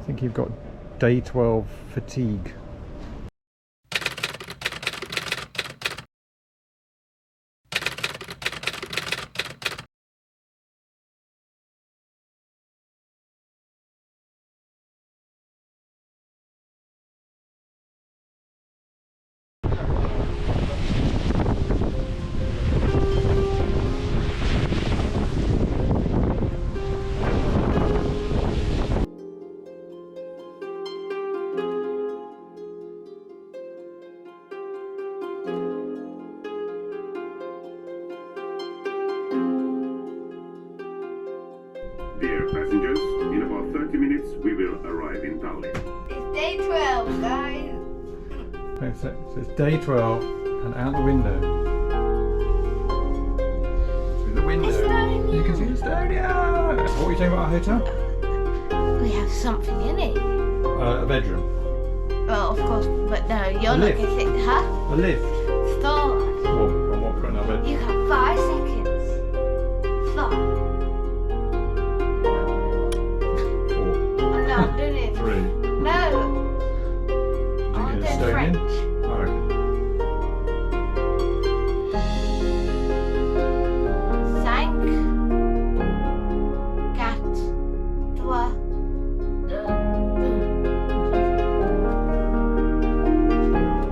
think you've got day 12 fatigue. Dear passengers, in about 30 minutes we will arrive in Tallinn. It's day 12, guys. Okay, so it's day 12 and out the window. Through the window. Estonia. You can see Estonia! What were you saying about our hotel? We have something in it. A bedroom. Well, of course, but no, you're A not lift. going to sit. Huh? A lift. Stop. What we've got in our bed? You have 5 seconds. 5. I'm not doing it. 3. No. Do I you want get to Estonian? French. Oh, okay. 5, 4, 3, 2.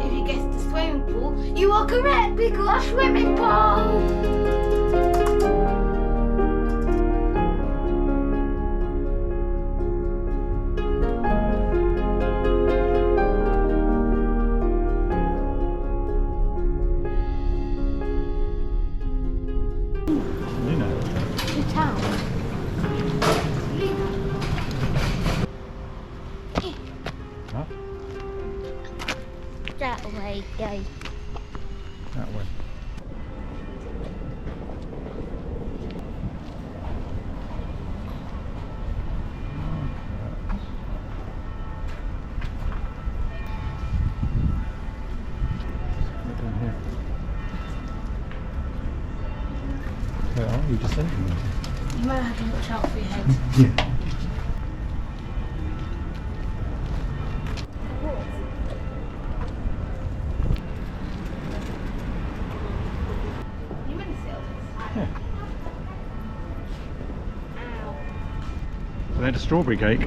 If you guess the swimming pool, you are correct because swimming pool. You know. The town. Huh? That way, go. That way. Look down here. Where are you descending? You might have to watch out for your head. Yeah. You meant to sit on this. Yeah. They had a strawberry cake,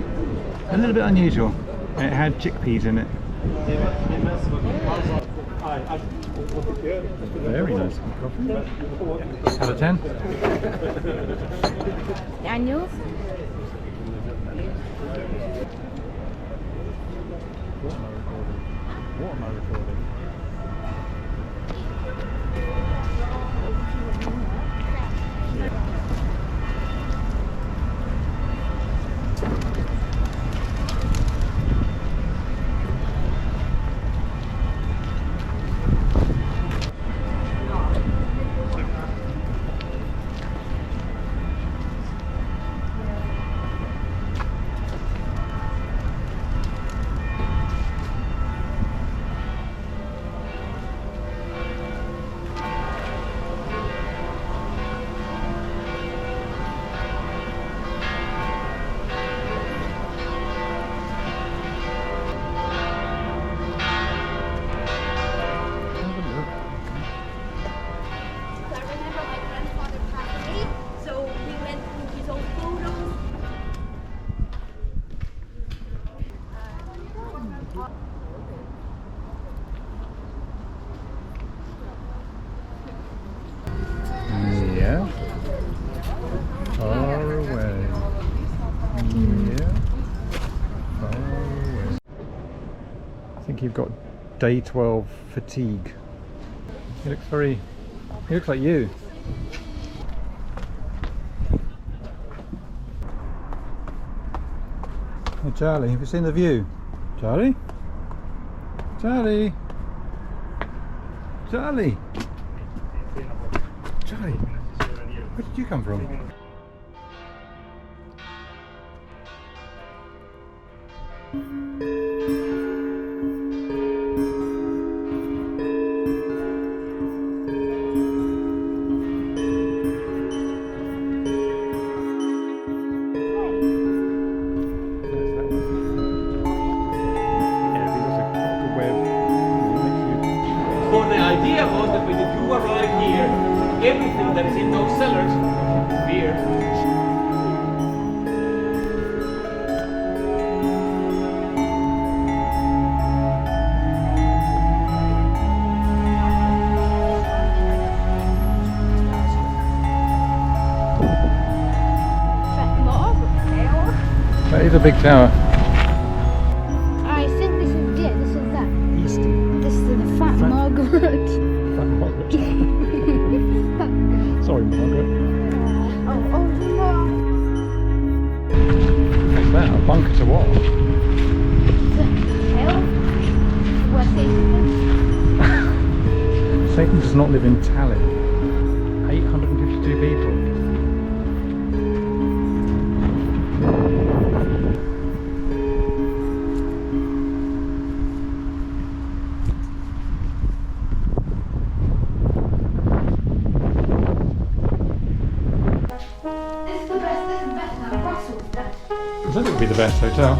a little bit unusual. It had chickpeas in it. Very nice coffee. Out of 10? Daniels? What am I recording? I remember my grandfather passed away, so we went through his old photos. Yeah. Far away. Yeah. Far away. I think you've got day 12 fatigue. He looks like you. Hey Charlie, have you seen the view? Charlie? Charlie? Charlie? Charlie? Where did you come from? There's that one. arrive here, everything that is in those cellars, beer. That is a big tower. I think this is it. This is that. This is the Fat Margaret. Sorry, Margaret. Oh, no. What's that? A bunker to what? The hell? What's it? Satan does not live in Tallinn. 852 people. This is the best. This is better than Brussels. I said it would be the best hotel.